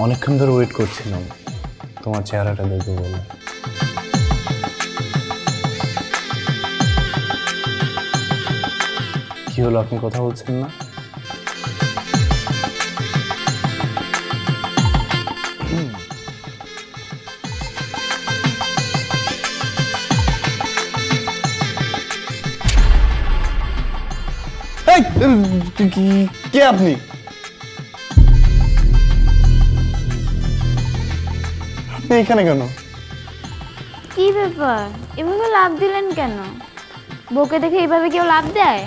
অনেকক্ষণ ধরে ওয়েট করছিলাম তোমার চেহারাটা দেখবো বলে। কি হলো, আপনি কথা বলছেন না? কে আপনি? আপনি এখানে কেন? কি ব্যাপার, এভাবে লাভ দিলেন কেন? বউকে দেখে এইভাবে কেউ লাভ দেয়?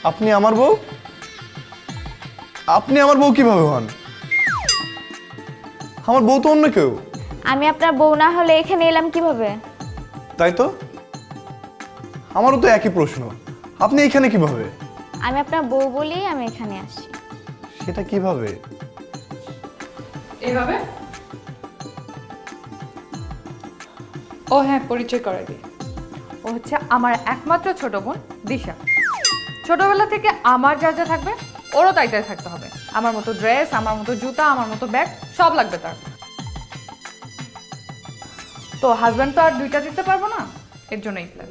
আপনি আমার বউ? আপনি আমার বউ কিভাবে হন? আমার বউ তো অন্য কেউ। আমি আপনার বউ না হলে এখানে এলাম কিভাবে? তাই তো, আমারও তো একই প্রশ্ন, আপনি এখানে কিভাবে? আমি আপনার বউ বলেই আমি এখানে আসি। সেটা কিভাবে? এভাবে? ও হ্যাঁ, পরিচয় করাই দিই। ও হচ্ছে আমার একমাত্র ছোট বোন দিশা। ছোটবেলা থেকে আমার যা যা থাকবে ওরও তাই তাই থাকতে হবে। আমার মতো ড্রেস, আমার মতো জুতা, আমার মতো ব্যাগ সব লাগবে তার। তো হাজব্যান্ড তো আর দুইটা দিতে পারবো না, এর জন্য এই প্ল্যান।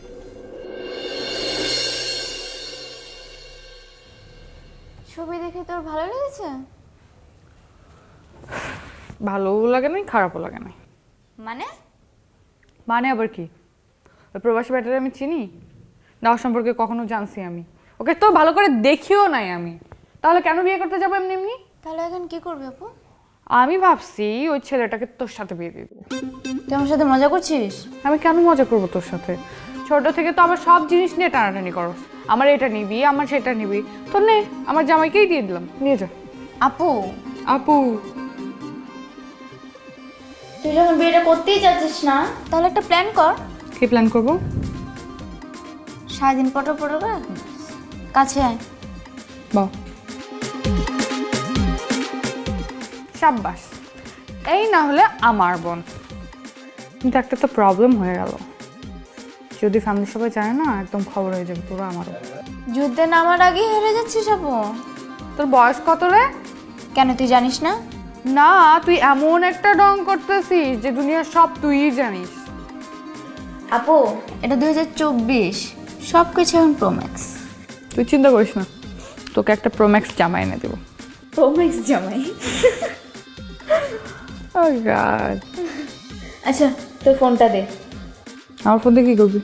ছবি দেখে তোর ভালো লেগেছে? ভালোও লাগে নাই, খারাপও লাগে নাই। মানে? মানে আবার কি? ওই প্রবাসী ব্যাটারে আমি চিনি না, ওর সম্পর্কে কখনো জানছি আমি? ওকে তো ভালো করে দেখিও নাই আমি, তাহলে কেন বিয়ে করতে যাবো এমনি এমনি? তাহলে এখন কি করবে আপু? আমি ভাবছি ওই ছেলেটাকে তোর সাথে বিয়ে দিয়ে দেবো। তুই আমার সাথে মজা করছিস? আমি কেন মজা করবো তোর সাথে? ছোট থেকে তো আমার সব জিনিস নিয়ে টানাটানি করস, আমার এটা নিবি, আমার সেটা নিবি। তো নে, আমার জামাইকেই দিয়ে দিলাম, নিয়ে যা। আপু, আপু? তুই যখন বিয়েটা করতেই চাচ্ছিস না, তাহলে একটা প্ল্যান কর। কি প্ল্যান করবো? সারাদিন পটর পটর করে কাছে আয়। বাহ, সাব্বাস। এই না হলে আমার বোন। কিন্তু একটা তো প্রবলেম হয়ে গেল, যদি ফ্যামিলির সবাই জানে না, একদম খবর হয়ে যাবে পুরো আমারও। যুদ্ধে নামার আগেই হেরে যাচ্ছিস আপু। তোর বয়স কত রে? কেন, তুই জানিস না? না, তুই এমন একটা ডং করতেছিস যে দুনিয়ার সব তুইই জানিস। আপু, এটা 2024, সব কিছু এখন প্রোম্যাক্স। তুই চিন্তা করিস না, তোকে একটা প্রোম্যাক্স জামা এনে দেবো। প্রোম্যাক্স জামাই? Oh God. আচ্ছা, তোর ফোনটা দে। আমার ফোন দিয়ে কি করবি?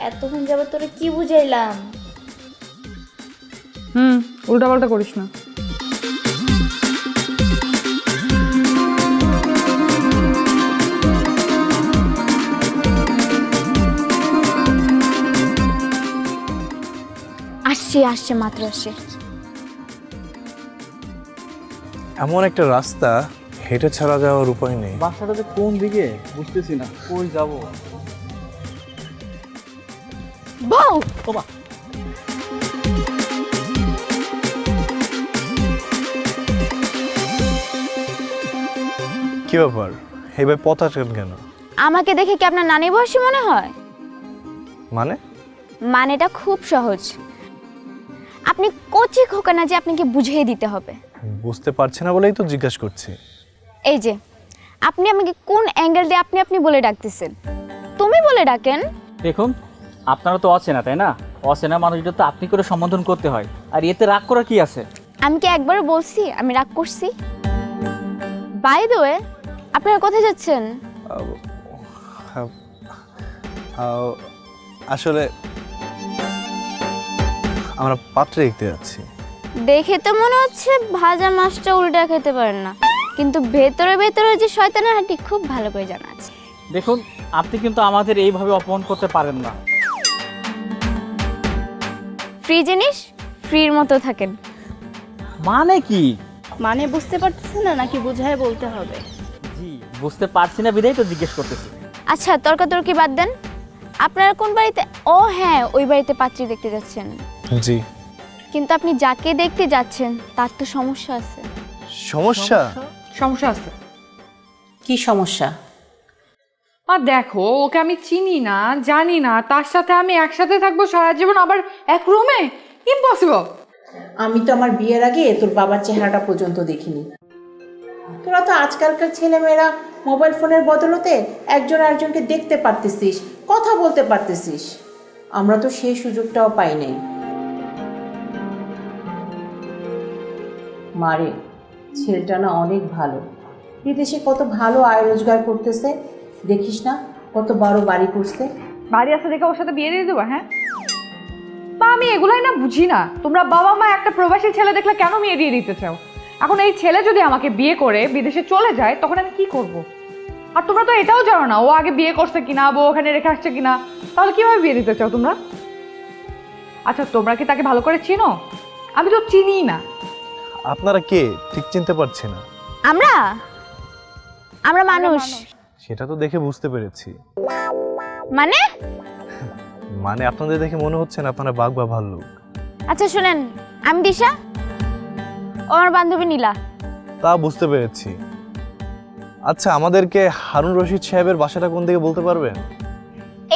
এতক্ষণ যাবত তোরে কি বুঝাইলাম? উল্টাপাল্টা করিস না। আসছে মাত্র আসছে। এমন একটা রাস্তা হেঁটে ছাড়া যাওয়ার উপায় নেই। বাসাটা যে কোন দিকে বুঝতেছি না, কই যাবো? বউ, ওমা, কি ব্যাপার, এইভাবে পথ আছেন কেন? আমাকে দেখে কি আপনার নানি বয়সী মনে হয়? মানে? মানেটা খুব সহজ। আপনি কচি খোকা না যে আপনাকে বুঝিয়ে দিতে হবে। বুঝতে পারছি না বলেই তো জিজ্ঞাসা করছি। এই যে, আপনি আমাকে কোন অ্যাঙ্গেল দিয়ে আপনি বলে ডাকতেছেন? তুমি বলে ডাকেন। দেখুন, আপনারা তো অচেনা, তাই না? অচেনা মানুষদের তো আপনি করে সম্বোধন করতে হয়, আর এতে রাগ করার কি আছে? আমি কি একবারও বলছি আমি রাগ করছি? বাই দ্য ওয়ে, আপনারা কোথায় যাচ্ছেন? আসলে আমরা পাত্রে দেখতে যাচ্ছি। দেখে তো মনে হচ্ছে ভাজা মাছটা উল্টা খেতে পারেন না, কিন্তু ভেতরে ভেতরে যে শয়তানের হাঁটি খুব ভালো করে জানা আছে। দেখুন, আপনি কিন্তু আমাদের এইভাবে অপমান করতে পারেন না। ফ্রি জিনিস ফ্রির মতো থাকেন। মানে কি? মানে বুঝতে পারতেছেন না নাকি বুঝায় বলতে হবে? জি, বুঝতে পারছি না বিধাই তো জিজ্ঞেস করতেছি। আচ্ছা, তর্কাতর্কি বাদ দেন। আপনারা কোন বাড়িতে? ও হ্যাঁ, ওই বাড়িতে পাত্রী দেখতে যাচ্ছেন। জি। কিন্তু আপনি যাকে দেখতে যাচ্ছেন তার তো সমস্যা আছে। সমস্যা? সমস্যা আছে? কি সমস্যা? আর দেখো, ওকে আমি চিনি না, জানি না, তার সাথে আমি একসাথে থাকবো সারা জীবন, আবার এক রুমে? ইম্পসিবল। আমি তো আমার বিয়ের আগে তোর বাবার চেহারাটা পর্যন্ত দেখিনি। তোরা তো আজকালকার ছেলেমেয়েরা মোবাইল ফোনের বদলতে একজন আরেকজনকে দেখতে পারতেছিস, কথা বলতে পারতেছিস। আমরা তো সেই সুযোগটাও পাই নাই। মারে, ছেলেটা না অনেক ভালো, বিদেশে কত ভালো আয় রোজগার করতেছে, দেখিস না কত বড় বাড়ি করছে। বাড়ি আসা দেখে ওর সাথে বিয়ে দিয়ে দেবো? হ্যাঁ বা আমি এগুলাই না বুঝি না, তোমরা বাবা মা একটা প্রবাসী ছেলে দেখলে কেন বিয়ে দিয়ে দিতে চাও? এখন এই ছেলে যদি আমাকে বিয়ে করে বিদেশে চলে যায় তখন আমি কি করব? আর তোমরা তো এটাও জানো না ও আগে বিয়ে করছে কিনা, বউ ওখানে রেখে আসছে কিনা, তাহলে কিভাবে বিয়ে দিতে চাও তোমরা? আচ্ছা তোমরা কি তাকে ভালো করে চিনো? আমি তো চিনি না। আপনারা কে ঠিক চিনতে পারছি না। আমরা আমরা মানুষ। সেটা তো দেখে বুঝতে পেরেছি। মানে মানে আপনাদের দেখে মনে হচ্ছে না আপনারা বাঘ বা ভাল্লুক। আচ্ছা শুনেন, আমি দিশা, ও আমার বান্ধবী নীলা। তা বুঝতে পেরেছি। আচ্ছা আমাদেরকে হারুন রশিদ সাহেবের বাসাটা কোন দিকে বলতে পারবেন?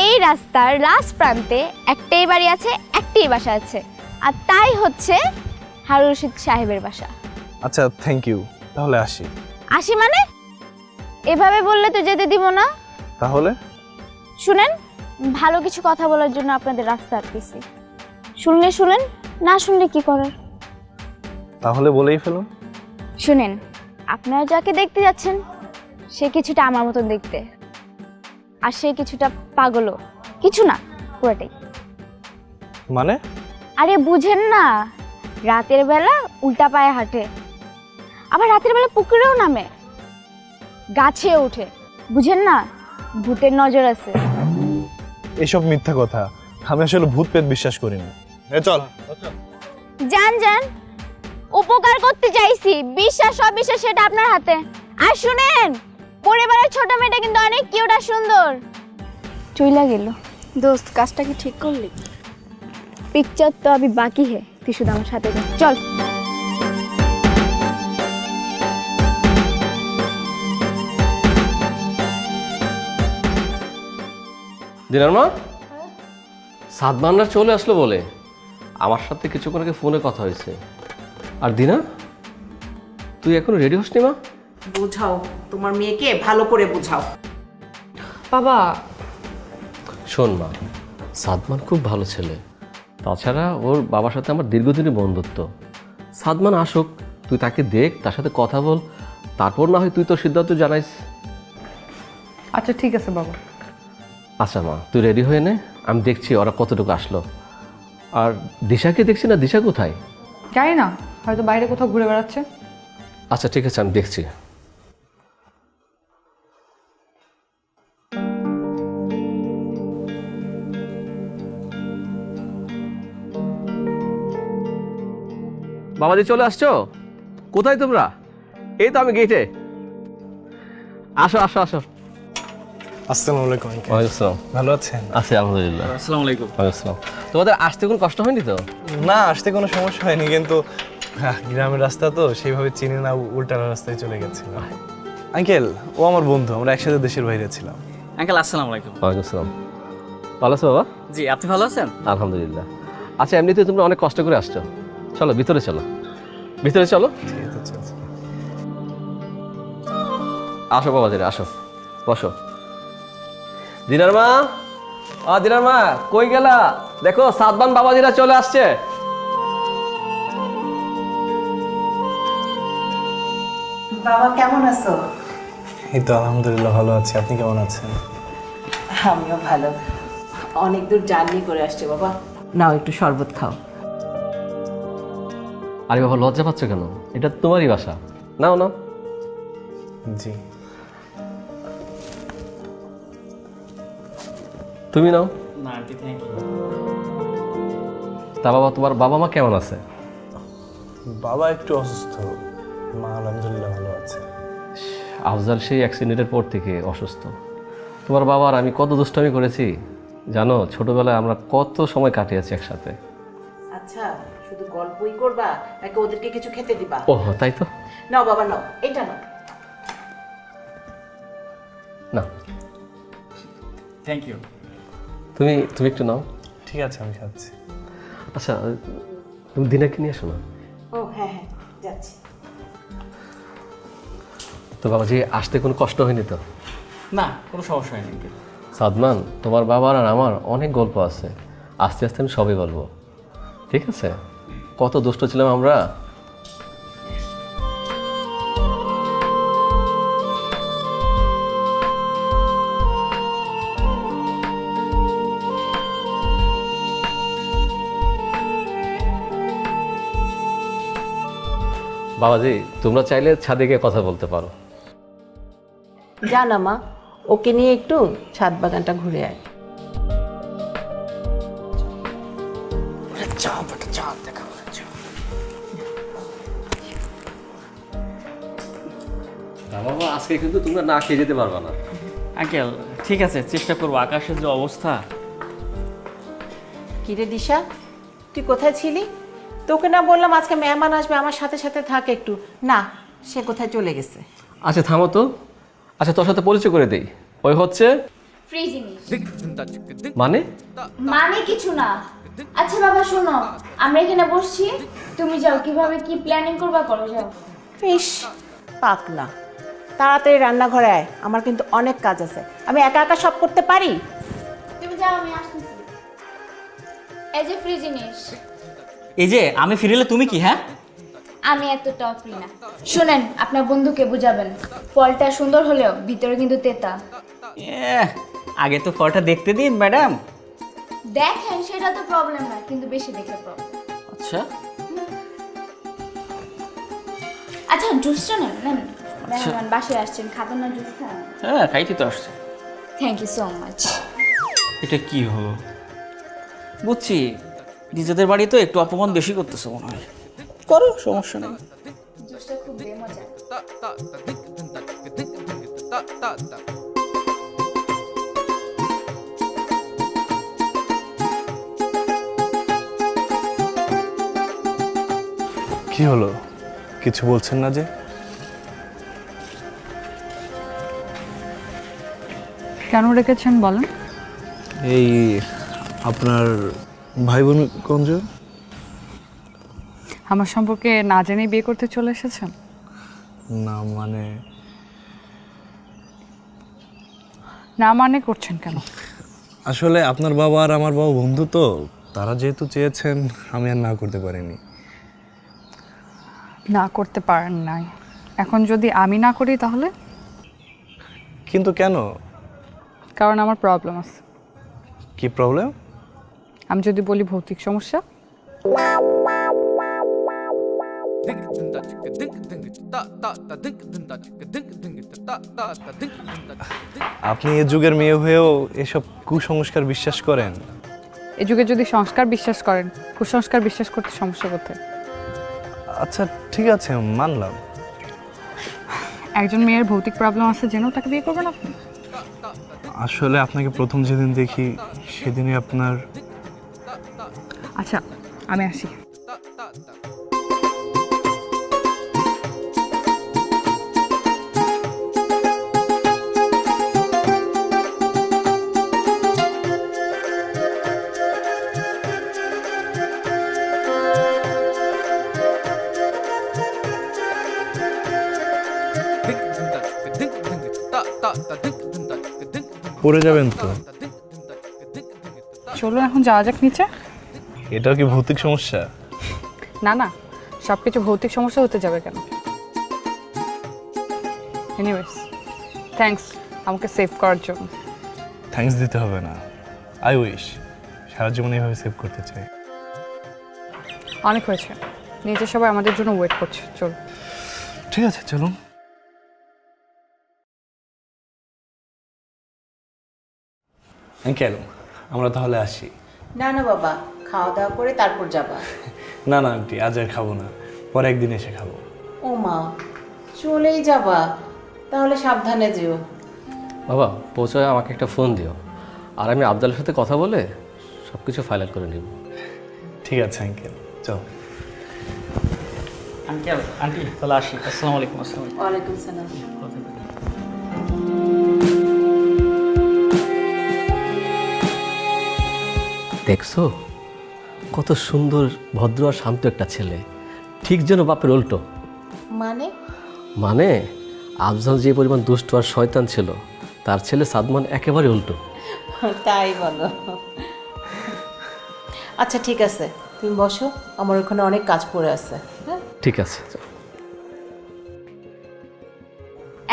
এই রাস্তার লাস্ট প্রান্তে একটাই বাড়ি আছে, একটাই বাসা আছে, আর তাই হচ্ছে হারুন রশিদ সাহেবের বাসা। আচ্ছা থ্যাংক ইউ, তাহলে আসি। আসি মানে? এভাবে বললে তো যেতে দিব না। তাহলে শুনেন, ভালো কিছু কথা বলার জন্য আপনাদের রাস্তা আটকেছি। শুনলে শুনেন, না শুনলে কি করার। তাহলে বলেই ফেলুন। শুনেন, আপনারা যাকে দেখতে যাচ্ছেন সে কিছুটা আমার মতন দেখতে, আর সে কিছুটা পাগলও। কিছু না, পুরোটাই। মানে? আরে বুঝেন না, রাতের বেলা উল্টা পায়ে হাঁটে, আবার রাতের বেলা পুকুরেও নামে, গাছে ওঠে। বুঝেন না, ভূতের নজর আছে। এসব মিথ্যা কথা, আমি আসলে ভূত পেত বিশ্বাস করি না। চল যান যান, উপকার করতে চাইছি, বিশ্বাস অবিশ্বাস সেটা আপনার হাতে। আর শুনেন, পরিবারের ছোট মেয়েটা কিন্তু অনেক কিউট আর সুন্দর। চইলা গেল। দোস্ত, কাজটা কি ঠিক করলি? পিকচার তো अभी বাকি হে, তুই শুধু আমার সাথে চল। দিনার মা, সাদমানরা চলে আসলো বলে আমার সাথে কিছুক্ষণ আগে ফোনে কথা হয়েছে। আর দিনা, তুই এখনো রেডি হসনি মা? বুঝাও, তোমার মেয়েকে ভালো করে বুঝাও। বাবা শোন মা, সাদমান খুব ভালো ছেলে, তাছাড়া ওর বাবার সাথে আমার দীর্ঘদিনের বন্ধুত্ব। সাদমান আসুক, তুই তাকে দেখ, তার সাথে কথা বল, তারপর না হয় তুই তোর সিদ্ধান্ত জানাইস। আচ্ছা ঠিক আছে বাবা। আচ্ছা মা, তুই রেডি হয়ে নে, আমি দেখছি ওরা কতটুকু আসলো। আর দিশাকে দেখছি না, দিশা কোথায়? জানি না, হয়তো বাইরে কোথাও ঘুরে বেড়াচ্ছে। আচ্ছা ঠিক আছে, আমি দেখছি। বাবাজি চলে আসছো? কোথায় তোমরা? এই তো আমি গেটে। আসো আসো আসো। আসসালামু আলাইকুম। ওয়ালাইকুম আসসালাম। ভালো আছেন? আছি আলহামদুলিল্লাহ। আসসালামু আলাইকুম। ওয়ালাইকুম আসসালাম। তোমাদের আসতে কোনো কষ্ট হয়নি তো? না, আসতে কোনো সমস্যা হয়নি, কিন্তু গ্রামের রাস্তা তো সেইভাবে চিনি না, উল্টা রাস্তায় চলে গেছিলাম। আঙ্কেল, ও আমার বন্ধু, আমরা একসাথে দেশের বাইরে ছিলাম। আঙ্কেল আসসালামু আলাইকুম। ওয়ালাইকুম আসসালাম। ভালো আছো বাবা? জি, আপনি ভালো আছেন? আলহামদুলিল্লাহ। আচ্ছা এমনিতে তোমরা অনেক কষ্ট করে আসছো, চলো ভিতরে চলো, ভিতরে চলো। ঠিক আছে, চলছে। আসো বাবাজিরা, আসো, বসো। দিনার মা, দিনার মা কই গেলা? দেখো সাদমান বাবাজিরা চলে আসছে। বাবা কেমন আছো? এই তো আলহামদুলিল্লাহ ভালো আছি। আপনি কেমন আছেন? আমিও ভালো। অনেক দূর জার্নি করে আসছে বাবা। নাও একটু শরবত খাও। আরে বাবা লজ্জা পাচ্ছ কেন? এটা তোমারই বাসা, নাও নাও। জি। তুমি নাও। না আন্টি, থ্যাংক ইউ। তা বাবা, তোমার বাবা মা কেমন আছে? বাবা একটু অসুস্থ, মা আলহামদুলিল্লাহ ভালো আছে। আফজাল সেই অ্যাক্সিডেন্টের পর থেকে অসুস্থ। তোমার বাবার আমি কত দুষ্টামি করেছি জানো? ছোটবেলায় আমরা কত সময় কাটিয়েছি একসাথে। আচ্ছা, শুধু গল্পই করবা নাকি ওদেরকে কিছু খেতে দিবা? ও তাই তো। নাও বাবা, নাও, এটা নাও। না থ্যাংক ইউ। তুমি তুমি একটু নাও। ঠিক আছে, আমি খাচ্ছি। আচ্ছা তুমি দিনাকে নিয়ে আসো না। ও হ্যাঁ হ্যাঁ যাচ্ছি। তো বাবাজি আসতে কোনো কষ্ট হয়নি তো? না, কোনো সমস্যা হয়নি আঙ্কেল। সাদমান, তোমার বাবার আর আমার অনেক গল্প আছে, আস্তে আস্তে আমি সবই বলবো, ঠিক আছে? কত দুষ্ট ছিলাম আমরা। বাবাজি তোমরা চাইলে ছাদে গিয়ে কথা বলতে পারো। জানা মা, ওকে নিয়ে একটু ছাদ বাগানটা ঘুরে আয়। বাবা আজকে কিন্তু তোমরা না খেয়ে যেতে পারবা না। আঙ্কেল ঠিক আছে, চেষ্টা করবো। আকাশের যে অবস্থা। কিরে দিশা, তুই কোথায় ছিলি? তোকে না বললাম আজকে মেহমান আসবে, আমার সাথে সাথে থাক একটু। না, সে কোথায় চলে গেছে। আচ্ছা থামো তো। আচ্ছা তোর সাথে পরিচয় করে দেই, ওই হচ্ছে ফ্রি জিনিস মানে মানে কিছু না। আচ্ছা বাবা শোনো, আমরা এখানে বসছি, তুমি যাও কিভাবে কি প্ল্যানিং করবা করো, যাও। ইস পাক না, তাড়াতাড়ি রান্নাঘরে আয়, আমার কিন্তু অনেক কাজ আছে, আমি একা একা সব করতে পারি? তুমি যাও, আমি আসতেছি। এই যে ফ্রি জিনিস। এই যে আমি ফিরেলে তুমি কি? হ্যাঁ, আমি এতটাও ফ্রি না। শুনেন, আপনার বন্ধুকে বুঝাবেন ফলটা সুন্দর হলেও ভিতরে কিন্তু তেতা। আগে তো ফলটা দেখতে দিন ম্যাডাম। দেখেন সেটা তো প্রবলেম না, কিন্তু বেশি দেখলে প্রবলেম। আচ্ছা আচ্ছা জুসটা নেন, নেন। মেহমান বাসায় আসছেন, খাবেন না জুস? খান। হ্যাঁ, খাইতে তো আসছে। Thank you so much. এটা কি হলো? বুঝছি, নিজেদের বাড়ি তো একটু অপমান বেশি করতেছে মনে হয়। করো, সমস্যা নেই। জুসটা খুব বেমজা। কি হলো, কিছু বলছেন না যে? কেন রেখেছেন বলেন? এই আপনার ভাই বোন কোনজন? আমার সম্পর্কে না জেনেই বিয়ে করতে চলে এসেছেন? না মানে না মানে করছেন কেন? আসলে আপনার বাবা আর আমার বাবা বন্ধু, তো তারা যেহেতু চেয়েছেন আমি আর না করতে পারিনি। না করতে পারেন নাই, এখন যদি আমি না করি তাহলে? কিন্তু কেন? কারণ আমার প্রবলেম আছে। কি প্রবলেম? আমি যদি বলি ভৌতিক সমস্যা। আপনি এ যুগের মেয়ে হয়েও এসব কুসংস্কার বিশ্বাস করেন? এ যুগে যদি সংস্কার বিশ্বাস করেন, কুসংস্কার বিশ্বাস করতে সমস্যা কোথায়? আচ্ছা ঠিক আছে, মানলাম। একজন মেয়ের ভৌতিক প্রবলেম আছে জেনেও তাকে বিয়ে করবেন আপনি? আসলে আপনাকে প্রথম যেদিন দেখি সেদিনই আপনার। আচ্ছা আমি আসি। পড়ে যাবেন তো। চলো এখন যাওয়া যাক নিচে। এটাও কি ভৌতিক সমস্যা? না না, সব কিছু ভৌতিক সমস্যা হতে যাবে কেন? এনিওয়েজ থ্যাঙ্কস আমাকে সেভ করার জন্য। থ্যাঙ্কস দিতে হবে না, আই উইশ সারা জীবন এইভাবে সেভ করতে চাই। অনেক হয়েছে, নিচে সবাই আমাদের জন্য ওয়েট করছে, চলো। ঠিক আছে চলুন। আঙ্কেল আমরা তাহলে আসি। না না বাবা, খাওয়া দাওয়া করে তারপর যাবা। না না আন্টি, আজ আর খাবো না, পরে একদিন এসে খাবো। ও মা, চলেই যাবা? তাহলে সাবধানে যেও। বাবা পৌঁছায় আমাকে একটা ফোন দিও, আর আমি আবদালের সাথে কথা বলে সব কিছু ফাইনাল করে নিব। ঠিক আছে আঙ্কেল, চল। আঙ্কেল আন্টি তাহলে আসি। আসসালামু আলাইকুম। আসসালাম। ওয়ালাইকুম সালাম। দেখছো কত সুন্দর ভদ্র আর শান্ত একটা ছেলে, ঠিক যেন বাপের উল্টো। মানে মানে আফজাল যে পরিমাণ দুষ্ট আর শয়তান ছিল, তার ছেলে সাদমান একেবারে উল্টো। তাই বলো? আচ্ছা ঠিক আছে, তুমি বসো, আমার ওখানে অনেক কাজ পড়ে আছে। হ্যাঁ, ঠিক আছে।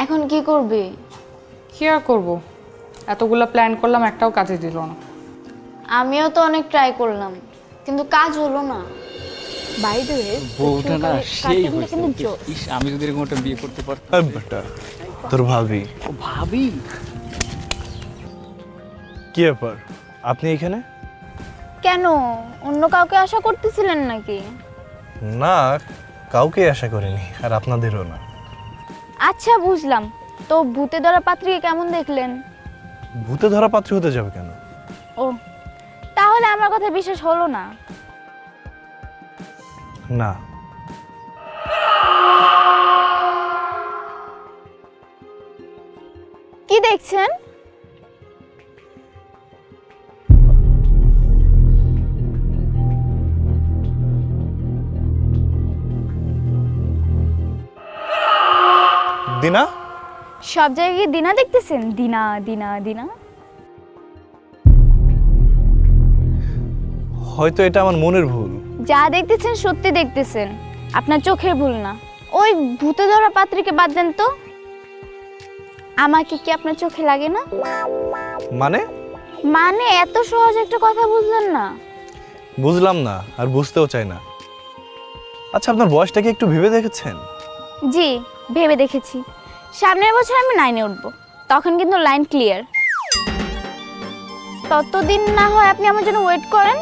এখন কি করবি? কি আর করবো, এতগুলো প্ল্যান করলাম, একটাও কাজে দিল না। আমিও তো অনেক ট্রাই করলাম, কিন্তু কাজ হলো না। বাই দ্য ওয়ে বউটা না সেই হয়েছে। কিন্তু জোস। ইস, আমি যদি এরকম একটা বিয়ে করতে পারতাম। আর বেটা, তোর ভাবি। ও ভাবি? কি ব্যাপার, আপনি এখানে? কেন, অন্য কাউকে আশা করতেছিলেন নাকি? না, কাউকে আশা করিনি, আর আপনাদেরও না। আচ্ছা বুঝলাম, তো ভূতে ধরা পাত্রীকে কেমন দেখলেন? ভূতে ধরা পাত্রী হতে যাবে কেন? ও, তাহলে আমার কথা বিশ্বাস হলো না। না। কি দেখছেন? দিনা? সব জায়গায় দিনা দেখতেছেন? দিনা দিনা দিনা। হয়তো এটা আমার মনের ভুল। যা দেখতেছেন সত্যি দেখতেছেন, আপনার চোখের ভুল না। ওই ভূতে ধরা পাত্রীকে বাদ দেন তো, আমাকে কি আপনার চোখে লাগে না? মানে? মানে এত সহজ একটা কথা বুঝলেন না? বুঝলাম না, আর বুঝতেও চাই না। আচ্ছা, আপনার বয়সটা কি একটু ভেবে দেখেছেন? জি, ভেবে দেখেছি। সামনের বছর আমি 9-এ উঠবো, তখন কিন্তু লাইন ক্লিয়ার। ততদিন না হয় আপনি আমার জন্য ওয়েট করেন।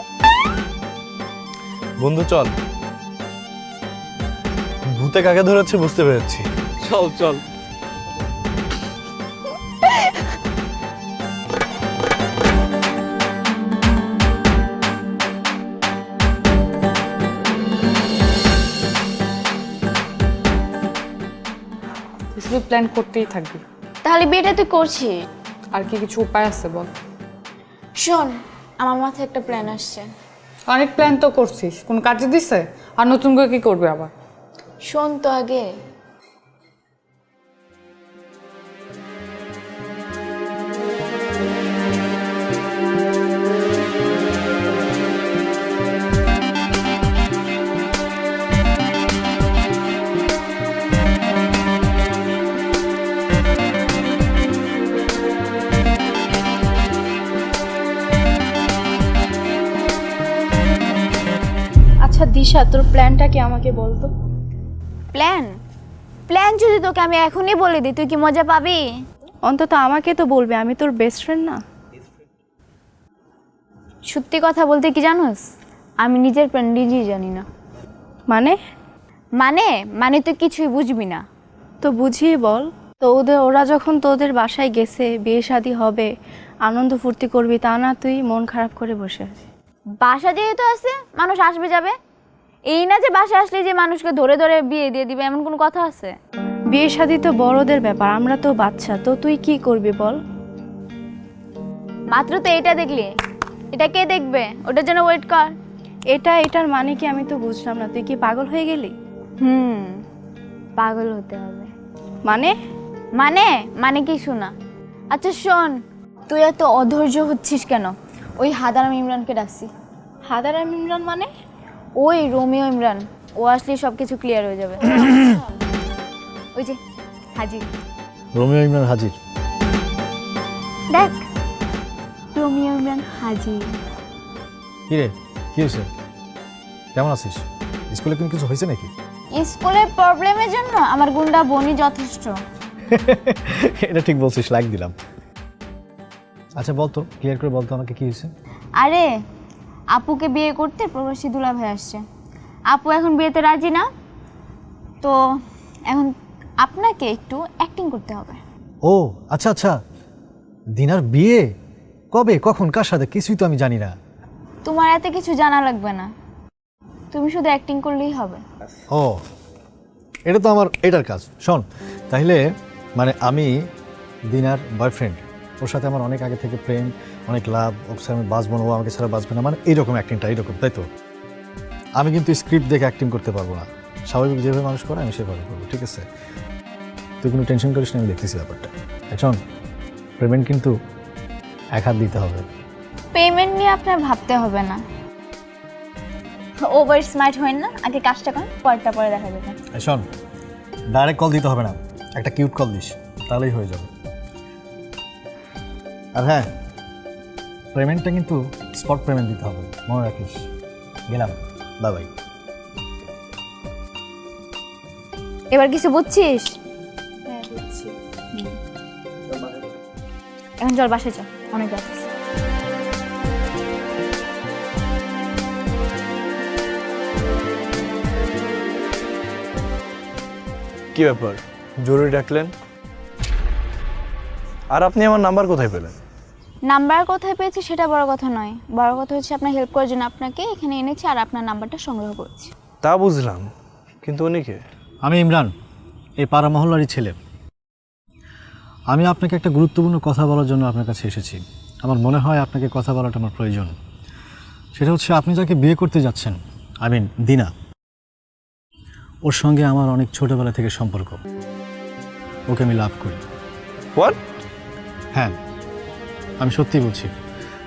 বন্ধু চল, ভূতে কাকে ধরেছে বুঝতে পেরেছি। চল চল। তুই শুধু প্ল্যান করতেই থাকবি, তাহলে বিয়েটা তুই করছিস? আর কি কিছু উপায় আছে বল? শোন, আমার মাথায় একটা প্ল্যান আসছে। অনেক প্ল্যান তো করছিস, কোন কাজে দিছে? আর নতুন করে কি করবে আবার? শোন তো আগে। আচ্ছা দিশা, তোর প্ল্যানটা কি আমাকে বলতো? প্ল্যান? প্ল্যান যদি তোকে আমি এখনই বলে দিই, তুই কি মজা পাবি? অন্তত আমাকে তো বলবে, আমি তোর বেস্ট ফ্রেন্ড না? সত্যি কথা বলতে কি জানোস, আমি নিজের প্ল্যান নিজেই জানি না। মানে? মানে মানে তুই কিছুই বুঝবি না। তো বুঝিয়ে বল। তো ওরা যখন তোদের বাসায় গেছে, বিয়ে শাদী হবে, আনন্দ ফুর্তি করবি, তা না তুই মন খারাপ করে বসে আছিস। বাসা যেহেতু আছে, মানুষ আসবে যাবে। এই না যে বাসা আসলে যে মানুষকে ধরে ধরে বিয়ে দিয়ে দিবে, এমন কোনো কথা আছে? বিয়ে শাদী তো বড়দের ব্যাপার, আমরা তো বাচ্চা, তো তুই কি করবি বল? মাত্র তো এটা দেখলি, এটা কে দেখবে? ওটার জন্য ওয়েট কর। এটার মানে কি আমি তো বুঝলাম না, তুই কি পাগল হয়ে গেলি? পাগল হতে হবে। মানে? মানে মানে কি শোনা? আচ্ছা শোন, তুই এত অধৈর্য হচ্ছিস কেন? ওই হাদারাম ইমরানকে ডাকছি। হাদারাম ইমরান মানে? ওই রোমিও ইমরান, ও আসলে সব কিছু ক্লিয়ার হয়ে যাবে। ওই যে হাজির। রোমিও ইমরান হাজির। দেখ, রোমিও ইমরান হাজির। কি রে, কি হয়েছে? কেমন আছিস? স্কুলে কোনো কিছু হয়েছে নাকি? স্কুলের প্রবলেমের জন্য আমার গুন্ডা বনি যথেষ্ট। এটা ঠিক বলছিস, লাইক দিলাম। আচ্ছা বলতো, ক্লিয়ার করে বলতো আমাকে কি হয়েছে? আরে, আপুকে বিয়ে করতে প্রবাসী দুলাভাই আসছে। আপু এখন বিয়েতে রাজি না, তো এখন আপনাকে একটু অ্যাক্টিং করতে হবে। ও আচ্ছা আচ্ছা, দিনার বিয়ে কবে, কখন, কার সাথে, কিছুই তো আমি জানি না। তোমার এত কিছু জানা লাগবে না, তুমি শুধু অ্যাক্টিং করলেই হবে। ও, এটা তো আমার এটার কাজ। শোন, তাহলে মানে আমি দিনার বয়ফ্রেন্ড, ওর সাথে আমার অনেক আগে থেকে প্রেম, অনেক লাভ, ওকে ছাড়া আমি বাঁচবো না, ও আমাকে ছাড়া বাঁচবে না, মানে এইরকম অ্যাক্টিংটা এইরকম, তাই তো? আমি কিন্তু স্ক্রিপ্ট দেখে অ্যাক্টিং করতে পারবো না, স্বাভাবিক যেভাবে মানুষ করে আমি সেভাবে করবো, ঠিক আছে? তুই কোনো টেনশন করিস না, আমি দেখতেছি ব্যাপারটা। এখন পেমেন্ট কিন্তু 1 হাত দিতে হবে। পেমেন্ট নিয়ে আপনার ভাবতে হবে না। ওভার স্মার্ট হবেন না, আগে কাজটা করেন, পরটা পরে দেখা যাবে। শোন, ডাইরেক্ট কল দিতে হবে না, একটা কিউট কল দিস, তাহলেই হয়ে যাবে। আর হ্যাঁ, পেমেন্টটা কিন্তু স্পট পেমেন্ট দিতে হবে, মনে রাখিস। গেলাম, বাই বাই। এবার কিছু বুঝছিস? এখন চল বাসায় চল, অনেক রাত হয়েছে। কি ব্যাপার, জরুরি ডাকলেন? আর আপনি আমার নাম্বার কোথায় পেলেন? নাম্বার কোথায় পেয়েছি সেটা বড় কথা নয়, বড় কথা হচ্ছে আপনার হেল্প করার জন্য আপনাকে এখানে এনেছি আর আপনার নাম্বারটা সংগ্রহ করেছি। তা বুঝলাম, কিন্তু উনি কে? আমি ইমরান, এই পাড়া মহল্লারই ছেলে। আমি আপনাকে একটা গুরুত্বপূর্ণ কথা বলার জন্য আপনার কাছে এসেছি। আমার মনে হয় আপনাকে কথা বলাটা আমার প্রয়োজন। সেটা হচ্ছে, আপনি যাকে বিয়ে করতে যাচ্ছেন, দিনা, ওর সঙ্গে আমার অনেক ছোটবেলা থেকে সম্পর্ক। ওকে আমি লাভ করি। হোয়াট? হ্যাঁ, আমি সত্যি বলছি,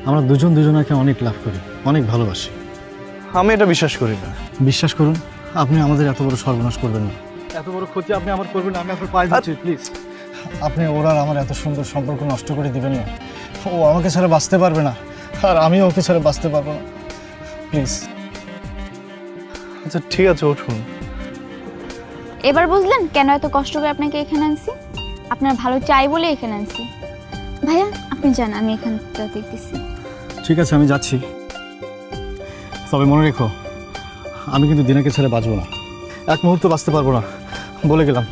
আমরা দুজন দুজনাকে অনেক লাভ করি, অনেক ভালোবাসি। আমি এটা বিশ্বাস করি না। বিশ্বাস করুন, আপনি আমাদের এত বড় সর্বনাশ করবেন না, এত বড় ক্ষতি আপনি আমার করবেন না। আমি আপনার পায়ে ধরছি, প্লিজ। আপনি ওর আর আমার এত সুন্দর সম্পর্ক নষ্ট করে দিবেন না। ও আমাকে ছাড়া বাঁচতে পারবে না, আর আমিও ওকে ছাড়া বাঁচতে পারবো না, প্লিজ। আচ্ছা ঠিক আছে, উঠুন। এবার বুঝলেন কেন এত কষ্ট করে আপনাকে এখানে আনছি? আপনার ভালো চাই বলে এখানে আনছি। ভাইয়া আপনি যান, আমি এখানটা দেখতেছি। ঠিক আছে, আমি যাচ্ছি। তবে মনে রেখো, আমি কিন্তু দিনাকে ছেড়ে বাঁচবো না, এক মুহূর্ত বাঁচতে পারবো না, বলে গেলাম।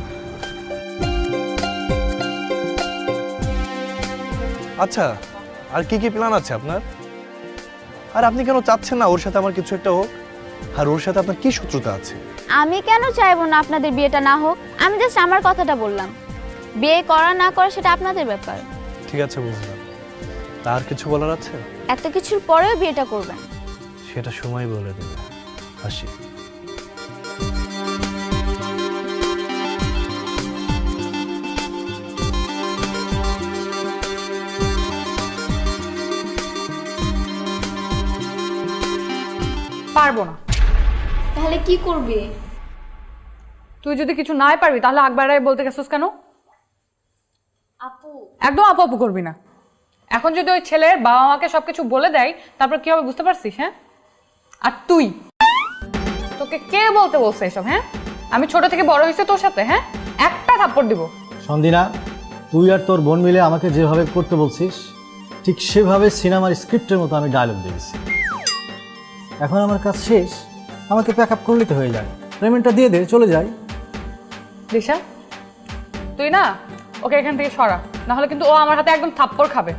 আচ্ছা, আর কি কি প্ল্যান আছে আপনার? আর আপনি কেন চাচ্ছেন না ওর সাথে আমার কিছু একটা হোক? আর ওর সাথে আপনার কি শত্রুতা আছে? আমি কেন চাইবো না আপনাদের বিয়েটা না হোক? আমি জাস্ট আমার কথাটা বললাম। বিয়ে করা না করা সেটা আপনাদের ব্যাপার। ঠিক আছে, বুঝলাম। তার কিছু বলার আছে? এত কিছুর পরেও বিয়েটা করবেন? সেটা সময় বলে দেবে। আসি। পারবো না। তাহলে কি করবি? তুই যদি কিছু নাই পারবি তাহলে আকবরাই বলতে গেছিস কেন? আপু, একদম আপু আপু করবি না। এখন যদি ওই ছেলের বাবা মাকে সবকিছু বলে দেয় তারপর কি হবে বুঝতে পারছিস? হ্যাঁ, আর তুই, তোকে কে বলতে বলছে এসব? হ্যাঁ, আমি ছোট থেকে বড় হয়েছে তোর সাথে। হ্যাঁ, একটা থাপ্পড় দিব। সন্দিনা, তুই আর তোর বোন মিলে আমাকে যেভাবে করতে বলছিস, ঠিক সেভাবে সিনেমার স্ক্রিপ্টের মতো আমি ডায়লগ দিয়েছি। এখন আমার কাজ শেষ, আমাকে প্যাক আপ করলে তো হয়ে যায়। পেমেন্টটা দিয়ে দে, চলে যাই। দিশা, তুই না ওকে এখান থেকে সরা, না হলে কিন্তু ও আমার হাতে একদম থাপ্পড় খাবে।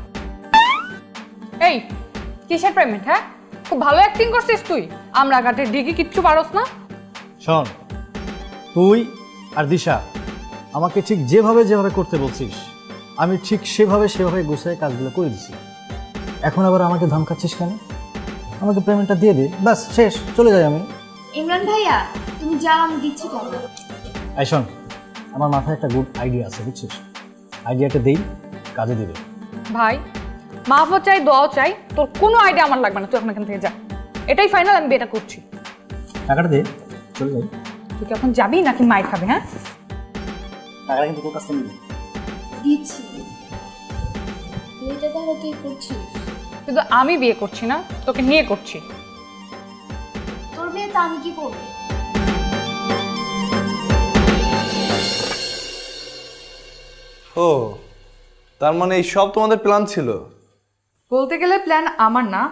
এই কিসের পেমেন্ট? হ্যাঁ, খুব ভালো অ্যাক্টিং করছিস তুই, আমরা ঘাটে ডিগি কিচ্ছু পারস না। শোন, তুই আর দিশা আমাকে ঠিক যেভাবে যেভাবে করতে বলছিস, আমি ঠিক সেভাবে গুছিয়ে কাজগুলো করে দিছি। এখন আবার আমাকে ধমকাচ্ছিস কেন? আমাকে পেমেন্টটা দিয়ে দে, ব্যাস শেষ, চলে যাই আমি। ইমরান ভাইয়া তুমি যাও, আমি দিচ্ছি টাকা। এই শোন, আমার মাথায় একটা গুড আইডিয়া আছে, বুঝছিস? আইডিয়াটা দেই, কাজে দিবে। ভাই, মাফও চাই, দোয়াও চাই, তোর কোনো আইডিয়া আমার লাগবে না। তুই এখন এখান থেকে যা, এটাই ফাইনাল, আমি বিয়েটা করছি। টাকাটা দে, চলে যাই। তুই কি এখন যাবি নাকি মাই খাবি? হ্যাঁ, টাকাটা কিন্তু তোর কাছ থেকে নিবি। দিচ্ছি। বিয়েটা তাহলে তুই করছিস? কিন্তু আমি বিয়ে করছি না, তোকে নিয়ে করছি। তোর বিয়েতে আমি কি করবো? ও, তার মানে এই সব তোমাদের প্ল্যান ছিল? বলতে গেলে প্ল্যান আমার না,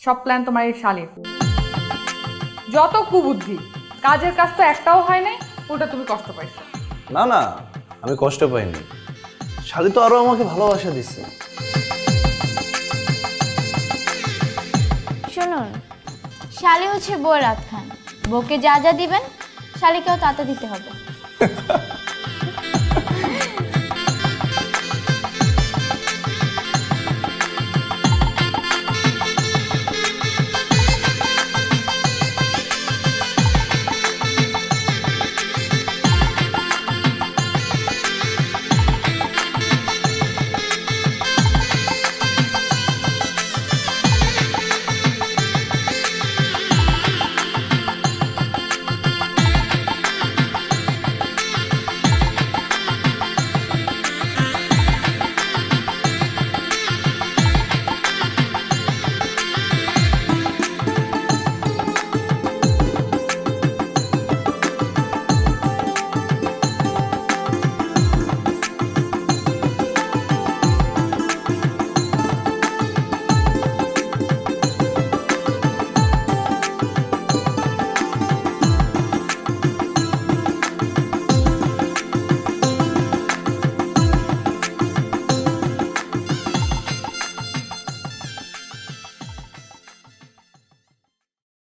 সব প্ল্যান তোমার এই শালীর। যত কুবুদ্ধি, কাজের কাজ তো একটাও হয় নাই, ওটা তুমি কষ্ট পাইছো। না না, আমি কষ্ট পাইনি। শালি তো আরো আমাকে ভালোবাসা দিচ্ছে। শুনুন, শালি হচ্ছে বউয়ের রাত খান, বউকে যা যা দিবেন শালিকেও তাতে দিতে হবে।